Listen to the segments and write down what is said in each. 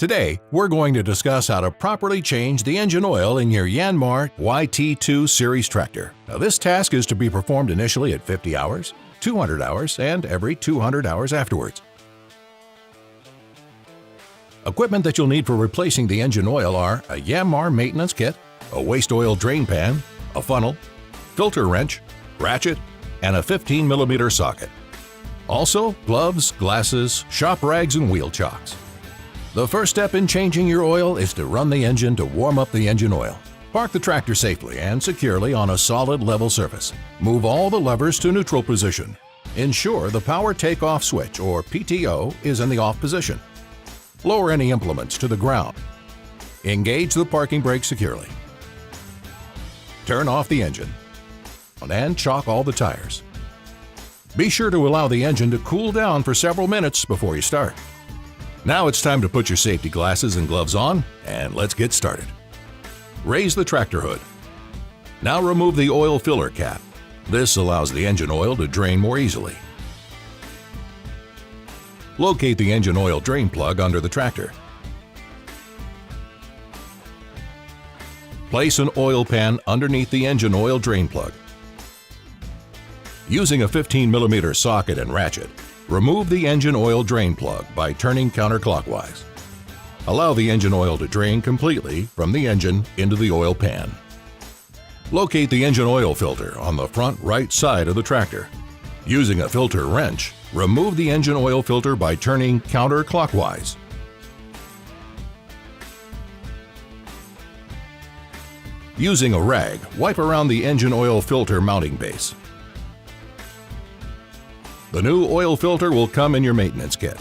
Today, we're going to discuss how to properly change the engine oil in your Yanmar YT2 series tractor. Now, this task is to be performed initially at 50 hours, 200 hours, and every 200 hours afterwards. Equipment that you'll need for replacing the engine oil are a Yanmar maintenance kit, a waste oil drain pan, a funnel, filter wrench, ratchet, and a 15mm socket. Also, gloves, glasses, shop rags, and wheel chocks. The first step in changing your oil is to run the engine to warm up the engine oil. Park the tractor safely and securely on a solid level surface. Move all the levers to neutral position. Ensure the power takeoff switch, or PTO, is in the off position. Lower any implements to the ground. Engage the parking brake securely. Turn off the engine and chock all the tires. Be sure to allow the engine to cool down for several minutes before you start. Now it's time to put your safety glasses and gloves on, and let's get started. Raise the tractor hood. Now remove the oil filler cap. This allows the engine oil to drain more easily. Locate the engine oil drain plug under the tractor. Place an oil pan underneath the engine oil drain plug. Using a 15mm socket and ratchet, remove the engine oil drain plug by turning counterclockwise. Allow the engine oil to drain completely from the engine into the oil pan. Locate the engine oil filter on the front right side of the tractor. Using a filter wrench, remove the engine oil filter by turning counterclockwise. Using a rag, wipe around the engine oil filter mounting base. The new oil filter will come in your maintenance kit.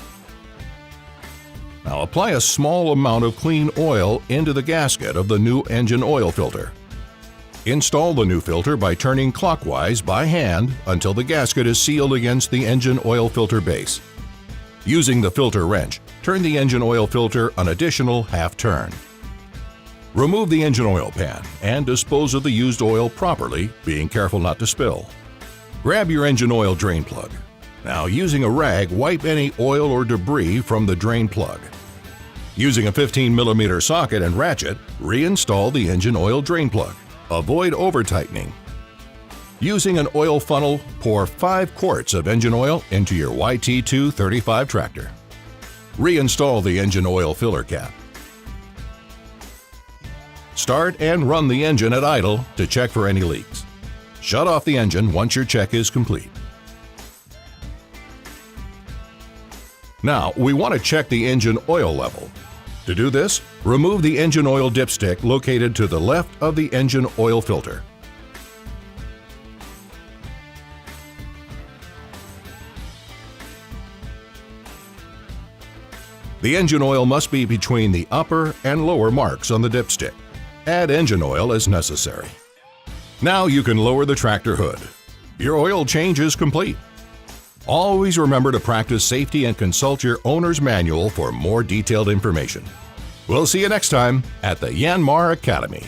Now apply a small amount of clean oil into the gasket of the new engine oil filter. Install the new filter by turning clockwise by hand until the gasket is sealed against the engine oil filter base. Using the filter wrench, turn the engine oil filter an additional half turn. Remove the engine oil pan and dispose of the used oil properly, being careful not to spill. Grab your engine oil drain plug. Now, using a rag, wipe any oil or debris from the drain plug. Using a 15mm socket and ratchet, reinstall the engine oil drain plug. Avoid over-tightening. Using an oil funnel, pour 5 quarts of engine oil into your YT2 35 tractor. Reinstall the engine oil filler cap. Start and run the engine at idle to check for any leaks. Shut off the engine once your check is complete. Now, we want to check the engine oil level. To do this, remove the engine oil dipstick located to the left of the engine oil filter. The engine oil must be between the upper and lower marks on the dipstick. Add engine oil as necessary. Now you can lower the tractor hood. Your oil change is complete. Always remember to practice safety and consult your owner's manual for more detailed information. We'll see you next time at the Yanmar Academy.